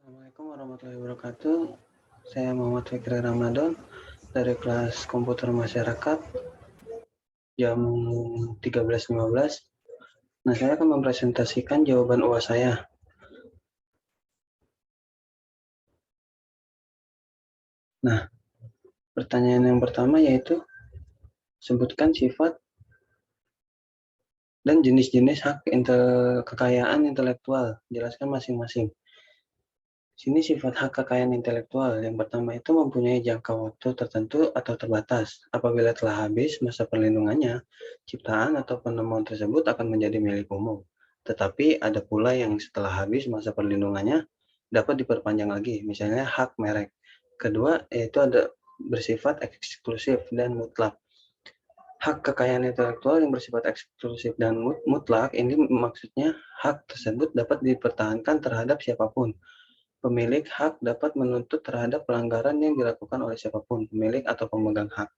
Assalamualaikum warahmatullahi wabarakatuh. Saya Muhammad Fikri Ramadan dari kelas Komputer Masyarakat jam 13.15. Nah, saya akan mempresentasikan jawaban UAS saya. Nah, pertanyaan yang pertama yaitu sebutkan sifat dan jenis-jenis hak kekayaan intelektual. Jelaskan masing-masing. Sini sifat hak kekayaan intelektual. Yang pertama itu mempunyai jangka waktu tertentu atau terbatas. Apabila telah habis masa perlindungannya, ciptaan atau penemuan tersebut akan menjadi milik umum. Tetapi ada pula yang setelah habis masa perlindungannya dapat diperpanjang lagi, misalnya hak merek. Kedua, yaitu ada bersifat eksklusif dan mutlak. Hak kekayaan intelektual yang bersifat eksklusif dan mutlak ini maksudnya hak tersebut dapat dipertahankan terhadap siapapun. Pemilik hak dapat menuntut terhadap pelanggaran yang dilakukan oleh siapapun, pemilik atau pemegang hak.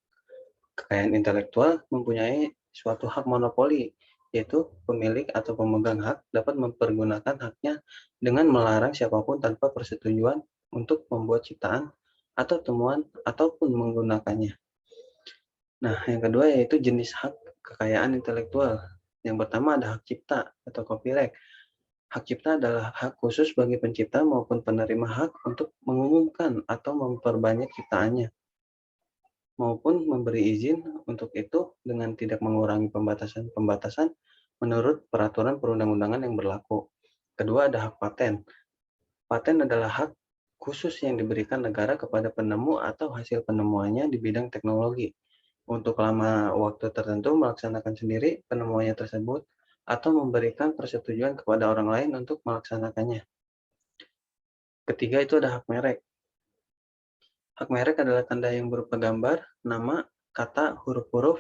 Kekayaan intelektual mempunyai suatu hak monopoli, yaitu pemilik atau pemegang hak dapat mempergunakan haknya dengan melarang siapapun tanpa persetujuan untuk membuat ciptaan atau temuan ataupun menggunakannya. Nah, yang kedua yaitu jenis hak kekayaan intelektual. Yang pertama ada hak cipta atau copyright. Hak cipta adalah hak khusus bagi pencipta maupun penerima hak untuk mengumumkan atau memperbanyak ciptaannya, maupun memberi izin untuk itu dengan tidak mengurangi pembatasan-pembatasan menurut peraturan perundang-undangan yang berlaku. Kedua, ada hak paten. Paten adalah hak khusus yang diberikan negara kepada penemu atau hasil penemuannya di bidang teknologi untuk lama waktu tertentu melaksanakan sendiri penemuannya tersebut atau memberikan persetujuan kepada orang lain untuk melaksanakannya. Ketiga itu ada hak merek. Hak merek adalah tanda yang berupa gambar, nama, kata, huruf-huruf,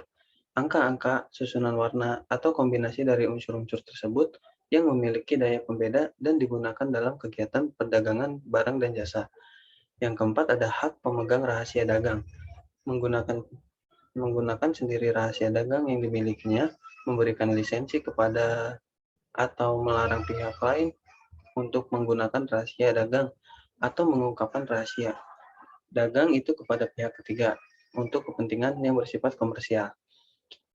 angka-angka, susunan warna, atau kombinasi dari unsur-unsur tersebut yang memiliki daya pembeda dan digunakan dalam kegiatan perdagangan barang dan jasa. Yang keempat ada hak pemegang rahasia dagang. Menggunakan sendiri rahasia dagang yang dimilikinya, memberikan lisensi kepada atau melarang pihak lain untuk menggunakan rahasia dagang atau mengungkapkan rahasia dagang itu kepada pihak ketiga untuk kepentingan yang bersifat komersial.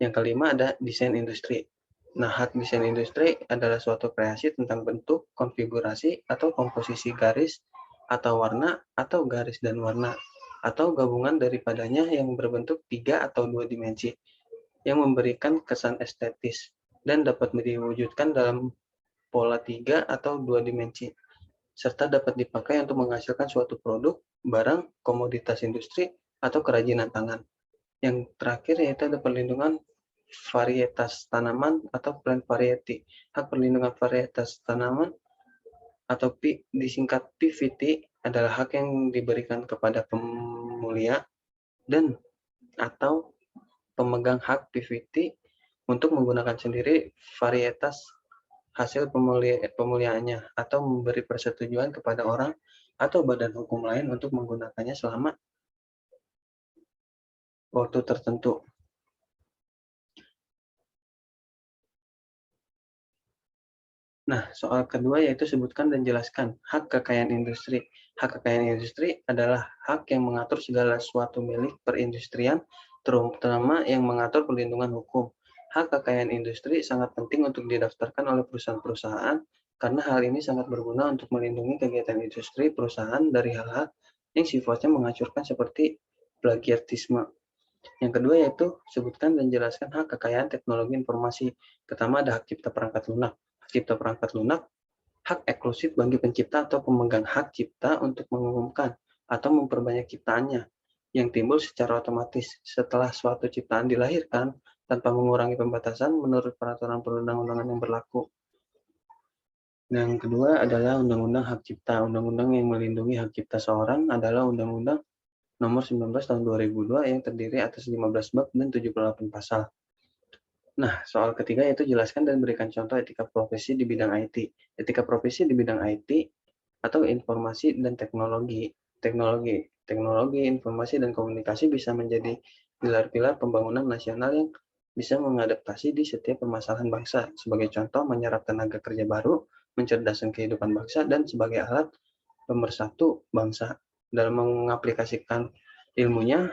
Yang kelima ada desain industri. Nah, hak desain industri adalah suatu kreasi tentang bentuk, konfigurasi, atau komposisi garis, atau warna, atau garis dan warna, atau gabungan daripadanya yang berbentuk 3 atau 2 dimensi, yang memberikan kesan estetis, dan dapat diwujudkan dalam pola 3 atau 2 dimensi, serta dapat dipakai untuk menghasilkan suatu produk, barang, komoditas industri, atau kerajinan tangan. Yang terakhir yaitu ada perlindungan varietas tanaman atau plant variety. Hak perlindungan varietas tanaman atau disingkat PVT adalah hak yang diberikan kepada pemulia dan atau pemegang hak PVT untuk menggunakan sendiri varietas hasil pemuliaannya atau memberi persetujuan kepada orang atau badan hukum lain untuk menggunakannya selama waktu tertentu. Nah, soal kedua yaitu sebutkan dan jelaskan hak kekayaan industri. Hak kekayaan industri adalah hak yang mengatur segala sesuatu milik perindustrian, terutama yang mengatur perlindungan hukum. Hak kekayaan industri sangat penting untuk didaftarkan oleh perusahaan-perusahaan karena hal ini sangat berguna untuk melindungi kegiatan industri perusahaan dari hal-hal yang sifatnya menghancurkan seperti plagiarisme. Yang kedua yaitu sebutkan dan jelaskan hak kekayaan teknologi informasi. Pertama ada hak cipta perangkat lunak. Hak cipta perangkat lunak hak eksklusif bagi pencipta atau pemegang hak cipta untuk mengumumkan atau memperbanyak ciptaannya yang timbul secara otomatis setelah suatu ciptaan dilahirkan tanpa mengurangi pembatasan menurut peraturan perundang-undangan yang berlaku. Yang kedua adalah Undang-Undang Hak Cipta. Undang-undang yang melindungi hak cipta seorang adalah Undang-Undang Nomor 19 Tahun 2002 yang terdiri atas 15 bab dan 78 pasal. Nah, soal ketiga yaitu jelaskan dan berikan contoh etika profesi di bidang IT. Etika profesi di bidang IT atau informasi dan teknologi, informasi dan komunikasi bisa menjadi pilar-pilar pembangunan nasional yang bisa mengadaptasi di setiap permasalahan bangsa. Sebagai contoh, menyerap tenaga kerja baru, mencerdaskan kehidupan bangsa, dan sebagai alat pemersatu bangsa. Dalam mengaplikasikan ilmunya,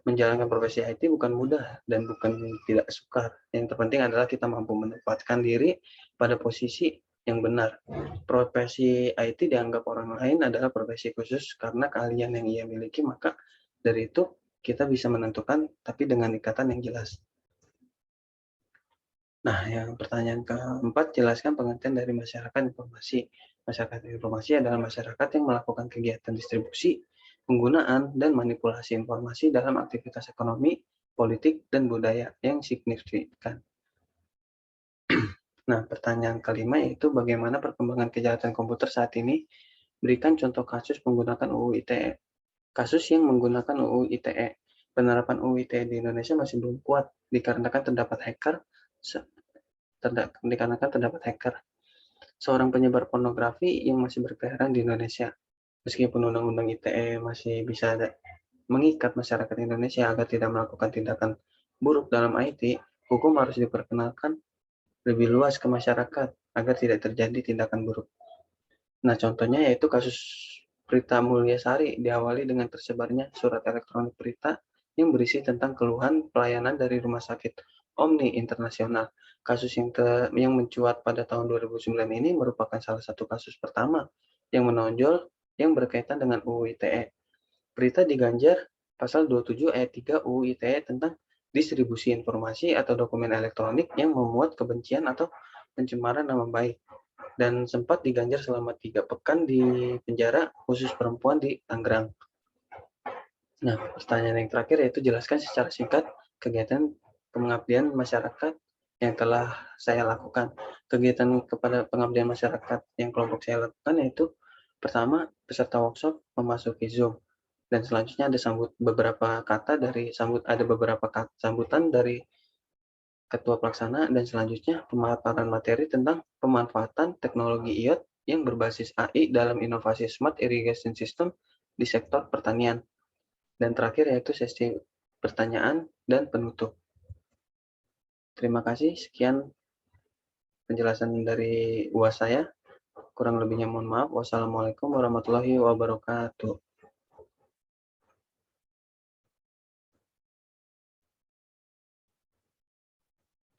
menjalankan profesi IT bukan mudah dan bukan tidak sukar. Yang terpenting adalah kita mampu menempatkan diri pada posisi yang benar. Profesi IT dianggap orang lain adalah profesi khusus karena keahlian yang ia miliki, maka dari itu kita bisa menentukan, tapi dengan ikatan yang jelas. Nah, yang pertanyaan keempat, jelaskan pengertian dari masyarakat informasi. Masyarakat informasi adalah masyarakat yang melakukan kegiatan distribusi, penggunaan, dan manipulasi informasi dalam aktivitas ekonomi, politik, dan budaya yang signifikan. Nah, pertanyaan kelima yaitu bagaimana perkembangan kejahatan komputer saat ini? Berikan contoh kasus menggunakan UU ITE. Kasus yang menggunakan UU ITE. Penerapan UU ITE di Indonesia masih belum kuat dikarenakan terdapat hacker, seorang penyebar pornografi yang masih berkeliaran di Indonesia. Meskipun Undang-Undang ITE masih bisa mengikat masyarakat Indonesia agar tidak melakukan tindakan buruk dalam IT, hukum harus diperkenalkan lebih luas ke masyarakat agar tidak terjadi tindakan buruk. Nah, contohnya yaitu kasus Prita Mulyasari diawali dengan tersebarnya surat elektronik Prita yang berisi tentang keluhan pelayanan dari Rumah Sakit Omni Internasional. Kasus yang mencuat pada tahun 2009 ini merupakan salah satu kasus pertama yang menonjol yang berkaitan dengan UU ITE. Prita diganjar pasal 27 ayat 3 UU ITE tentang distribusi informasi atau dokumen elektronik yang memuat kebencian atau pencemaran nama baik, dan sempat diganjar selama 3 pekan di penjara khusus perempuan di Tangerang. Nah, pertanyaan yang terakhir yaitu jelaskan secara singkat kegiatan pengabdian masyarakat yang telah saya lakukan. Kegiatan kepada pengabdian masyarakat yang kelompok saya lakukan yaitu pertama, peserta workshop memasuki Zoom, dan selanjutnya ada beberapa sambutan dari Ketua Pelaksana, dan selanjutnya pemaparan materi tentang pemanfaatan teknologi IoT yang berbasis AI dalam inovasi Smart Irrigation System di sektor pertanian. Dan terakhir yaitu sesi pertanyaan dan penutup. Terima kasih, sekian penjelasan dari UAS saya. Kurang lebihnya mohon maaf. Wassalamualaikum warahmatullahi wabarakatuh.